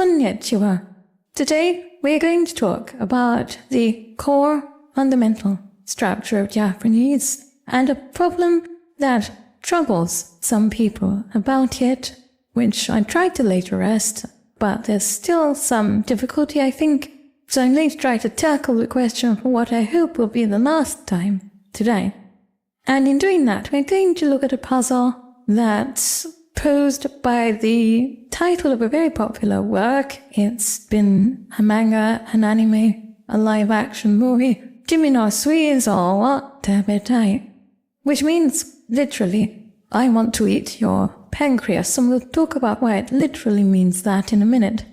Konnichiwa. Today we're going to talk about the core fundamental structure of Japanese and a problem that troubles some people about it, which I tried to lay to rest, but there's still some difficulty, I think, so I'm going to try to tackle the question for what I hope will be the last time today. And in doing that, we're going to look at a puzzle that's posed by the title of a very popular work. It's been a manga, an anime, a live-action movie, Kimi no Suizo wa tabetai, which means, literally, I want to eat your pancreas, and we'll talk about why it literally means that in a minute.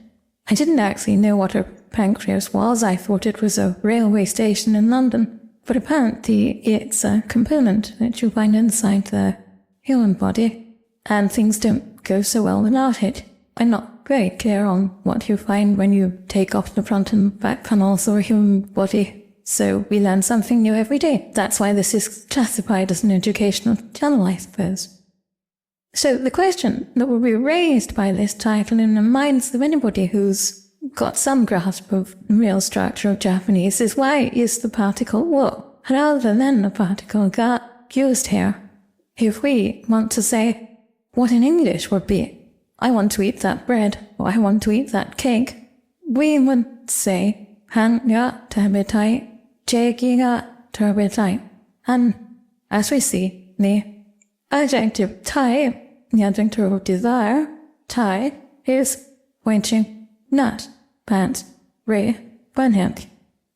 I didn't actually know what a pancreas was. I thought it was a railway station in London, but apparently it's a component that you find inside the human body, and things don't go so well without it. I'm not very clear on what you find when you take off the front and back panels of a human body, so we learn something new every day. That's why this is classified as an educational channel, I suppose. So the question that will be raised by this title in the minds of anybody who's got some grasp of the real structure of Japanese is, why is the particle wo rather than the particle ga used here? If we want to say what in English would be, I want to eat that bread, or I want to eat that cake, we would say han ga tabetai, cheiki ga tabetai. And as we see, the adjective tai, the adjective of desire, tai, is pointing not, pant, re, banhek.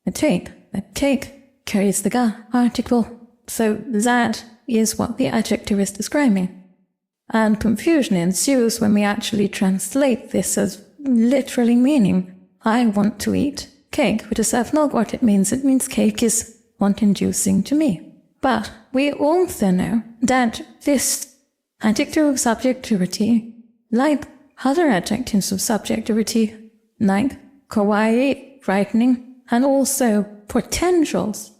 The cake carries the ga article, so that is what the adjective is describing. And confusion ensues when we actually translate this as literally meaning, I want to eat cake, because that's not what it means. It means cake is want-inducing to me. But we also know that this adjective of subjectivity, like other adjectives of subjectivity, like kawaii, frightening, and also potentials,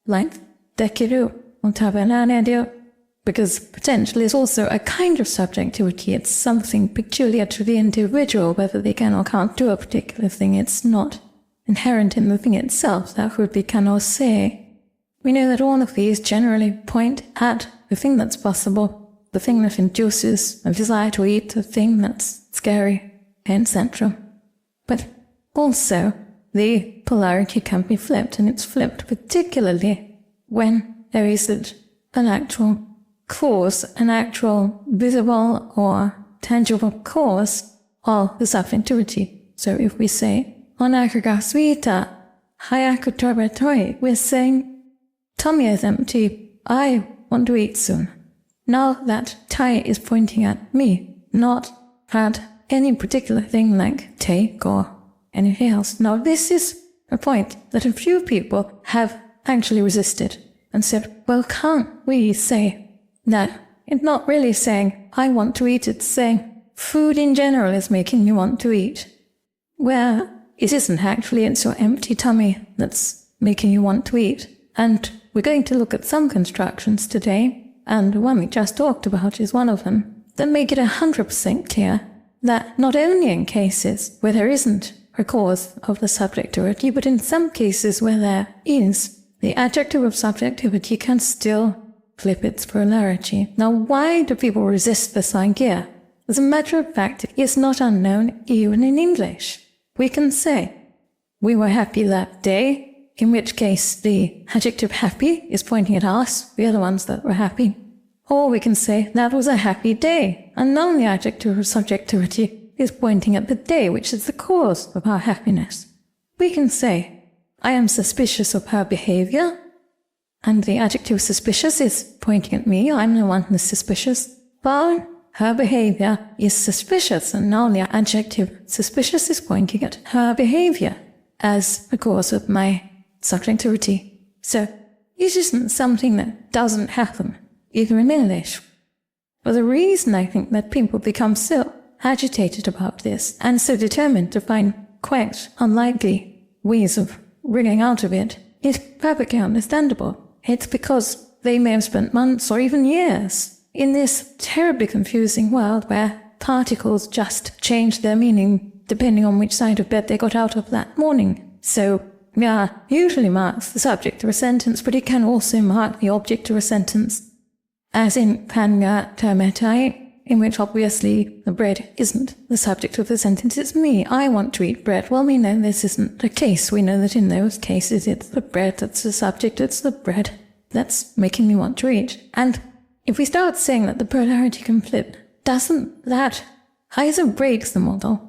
like dekiru or tabenareru, because potential is also a kind of subjectivity. It's something peculiar to the individual, whether they can or can't do a particular thing. It's not inherent in the thing itself. That would be kanose. We know that all of these generally point at the thing that's possible, the thing that induces a desire to eat, the thing that's scary, etc. But also, the polarity can be flipped, and it's flipped particularly when there isn't an actual cause, an actual visible or tangible cause of the subjectivity. So if we say, onaga ga suita, hayaku tabetai, we're saying, tummy is empty, I want to eat soon. Now that tai is pointing at me, not at any particular thing like take or anything else. Now this is a point that a few people have actually resisted and said, well, can't we say that it's not really saying, I want to eat, it's saying, food in general is making you want to eat. Where it isn't actually, it's your empty tummy that's making you want to eat. And we're going to look at some constructions today, and the one we just talked about is one of them, that make it 100% clear that not only in cases where there isn't a cause of the subjectivity, but in some cases where there is, the adjective of subjectivity can still flip its polarity. Now, why do people resist this idea? As a matter of fact, it is not unknown even in English. We can say, we were happy that day, in which case the adjective happy is pointing at us, we are the ones that were happy. Or we can say, that was a happy day, and now the adjective of subjectivity is pointing at the day, which is the cause of our happiness. We can say, I am suspicious of her behavior, and the adjective suspicious is pointing at me, I'm the one who's suspicious. But her behavior is suspicious, and now the adjective suspicious is pointing at her behavior as the cause of my subjectivity. So it isn't something that doesn't happen, even in English. But the reason I think that people become so agitated about this, and so determined to find quite unlikely ways of wriggling out of it, is perfectly understandable. It's because they may have spent months or even years in this terribly confusing world where particles just change their meaning depending on which side of bed they got out of that morning. So, ga usually marks the subject of a sentence, but it can also mark the object of a sentence. As in pan ga tabetai, in which obviously the bread isn't the subject of the sentence, it's me, I want to eat bread. Well, we know this isn't the case. We know that in those cases it's the bread that's the subject, it's the bread that's making me want to eat. And if we start saying that the polarity can flip, doesn't that either break the model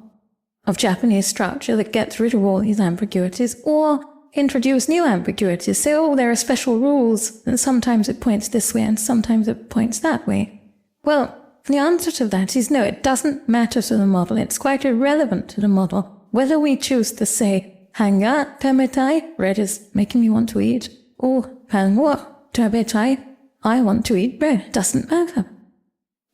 of Japanese structure that gets rid of all these ambiguities, or introduce new ambiguities? Say, oh, there are special rules, and sometimes it points this way and sometimes it points that way. Well, the answer to that is no, it doesn't matter to the model. It's quite irrelevant to the model whether we choose to say hanga tabetai, bread is making me want to eat, or pan wo tabetai, I want to eat bread. It doesn't matter.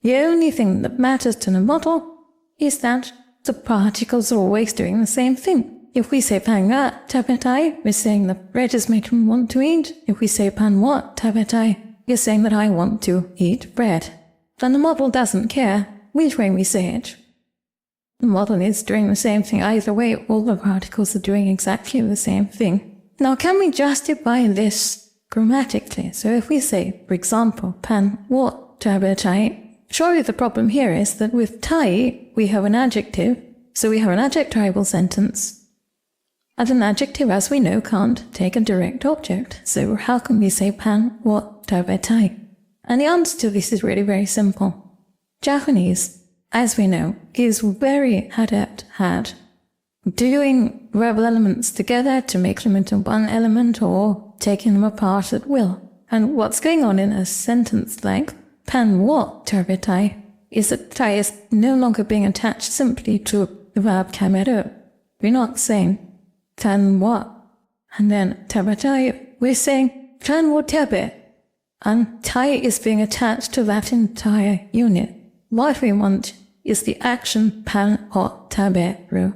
The only thing that matters to the model is that the particles are always doing the same thing. If we say pan ga tabetai, we're saying that bread is making me want to eat. If we say pan wo tabetai, you're saying that I want to eat bread. Then the model doesn't care which way we say it. The model is doing the same thing either way. All the particles are doing exactly the same thing. Now, can we justify this grammatically? So if we say, for example, pan wo tabetai, surely the problem here is that with tai, we have an adjective, so we have an adjectival sentence. And an adjective, as we know, can't take a direct object. So how can we say pan wo tabetai? And the answer to this is really very simple. Japanese, as we know, is very adept at doing verbal elements together to make them into one element or taking them apart at will. And what's going on in a sentence like pan wo tabetai is that tai is no longer being attached simply to the verb kameru. We're not saying tan wo and then tabetai. We're saying tan wo tabe. And tai is being attached to that entire unit. What we want is the action pan o taberu.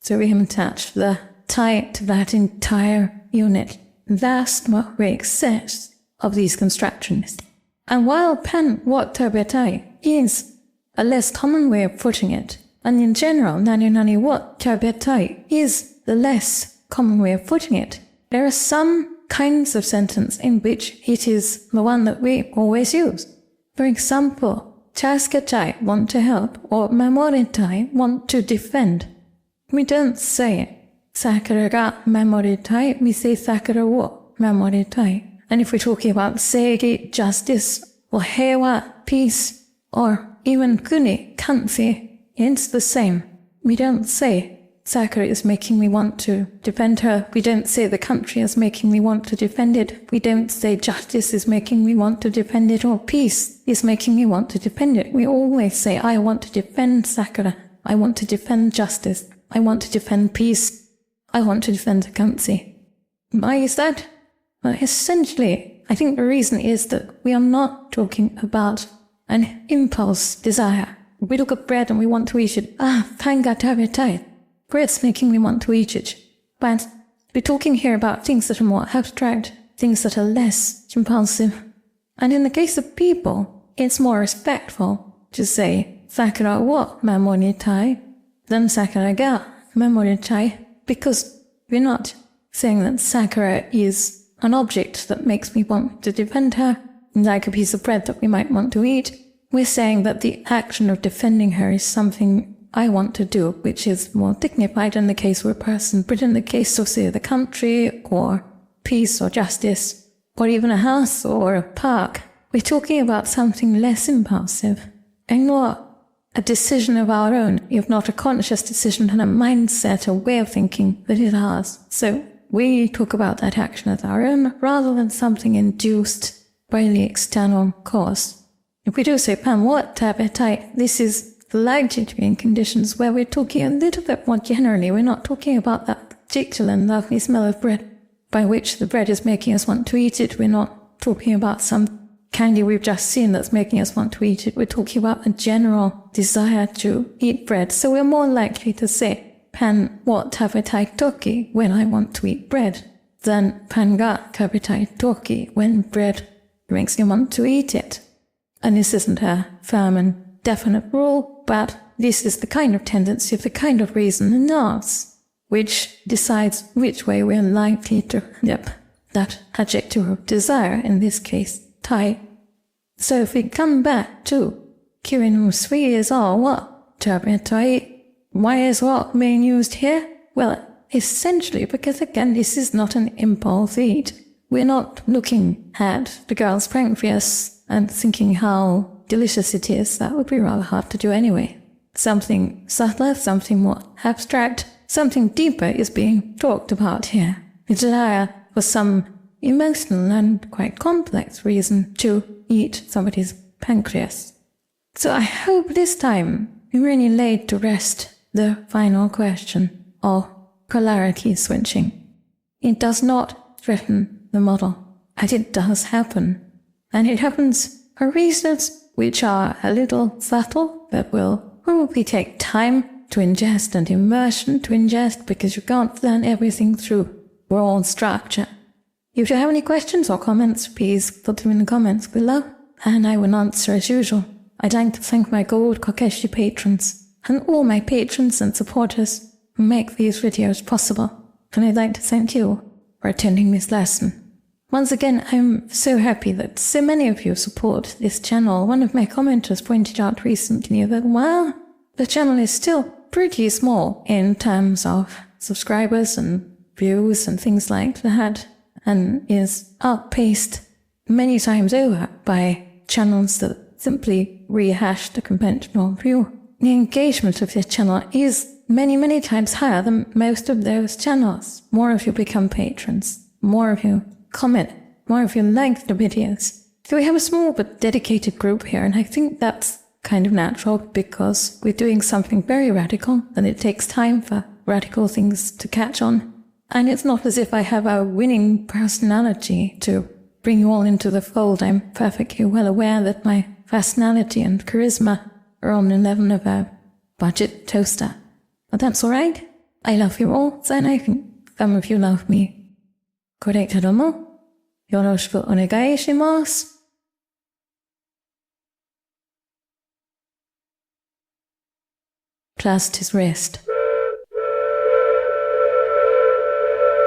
So we have attached the tai to that entire unit. That's what makes sense of these constructions. And while pan wo tabetai is a less common way of putting it, and in general nani nani wo tabetai is the less common way of putting it, there are some kinds of sentence in which it is the one that we always use. For example, tasketai, want to help, or memoritai, want to defend. We don't say sakura ga memoritai, we say sakura wo memoritai. And if we're talking about seigi, justice, or heiwa, peace, or even kuni, kanzi, it's the same. We don't say Sakura is making me want to defend her. We don't say the country is making me want to defend it. We don't say justice is making me want to defend it, or peace is making me want to defend it. We always say, I want to defend Sakura. I want to defend justice. I want to defend peace. I want to defend the country. Why is that? Well, essentially, I think the reason is that we are not talking about an impulse desire. We look at bread and we want to eat it. Pan ga tabetai. Bread's making me want to eat it. But we're talking here about things that are more abstract, things that are less impulsive. And in the case of people, it's more respectful to say Sakura wo memoritai than Sakura ga memoritai, because we're not saying that Sakura is an object that makes me want to defend her, like a piece of bread that we might want to eat. We're saying that the action of defending her is something I want to do, which is more dignified in the case of a person, but in the case of, say, the country, or peace, or justice, or even a house, or a park, we're talking about something less impulsive, and more a decision of our own, if not a conscious decision and a mindset, a way of thinking that is ours. So we talk about that action as our own, rather than something induced by the external cause. If we do say pan wo tabetai, this is likely to be in conditions where we're talking a little bit more generally. We're not talking about that particular lovely smell of bread by which the bread is making us want to eat it. We're not talking about some candy we've just seen that's making us want to eat it. We're talking about a general desire to eat bread. So we're more likely to say pan wo tabetai toki, when I want to eat bread, than pan ga tabetai toki, when bread makes me want to eat it. And this isn't a firm and definite rule, but this is the kind of tendency of the kind of reason in us, which decides which way we are likely to, that adjective of desire, in this case, tai. So if we come back to Kirin Sui is all what? Tai. Why is what being used here? Well, essentially because again, this is not an impulse eat. We're not looking at the girl's pancreas and thinking how delicious it is. That would be rather hard to do anyway. Something subtler, something more abstract, something deeper is being talked about here. The desire for some emotional and quite complex reason to eat somebody's pancreas. So I hope this time we really laid to rest the final question of polarity switching. It does not threaten the model, and it does happen. And it happens for reasons which are a little subtle, that will probably take time to ingest and immersion to ingest, because you can't learn everything through raw structure. If you have any questions or comments, please put them in the comments below, and I will answer as usual. I'd like to thank my Gold Kokeshi patrons, and all my patrons and supporters who make these videos possible. And I'd like to thank you for attending this lesson. Once again, I'm so happy that so many of you support this channel. One of my commenters pointed out recently that, well, the channel is still pretty small in terms of subscribers and views and things like that, and is outpaced many times over by channels that simply rehash the conventional view. The engagement of this channel is many times higher than most of those channels. More of you become patrons, more of you comment, more of you like the videos. So we have a small but dedicated group here, and I think that's kind of natural because we're doing something very radical and it takes time for radical things to catch on. And it's not as if I have a winning personality to bring you all into the fold. I'm perfectly well aware that my personality and charisma are on the level of a budget toaster. But that's alright. I love you all, and I think some of you love me. これからもよろしくお願いします。Trust is rest.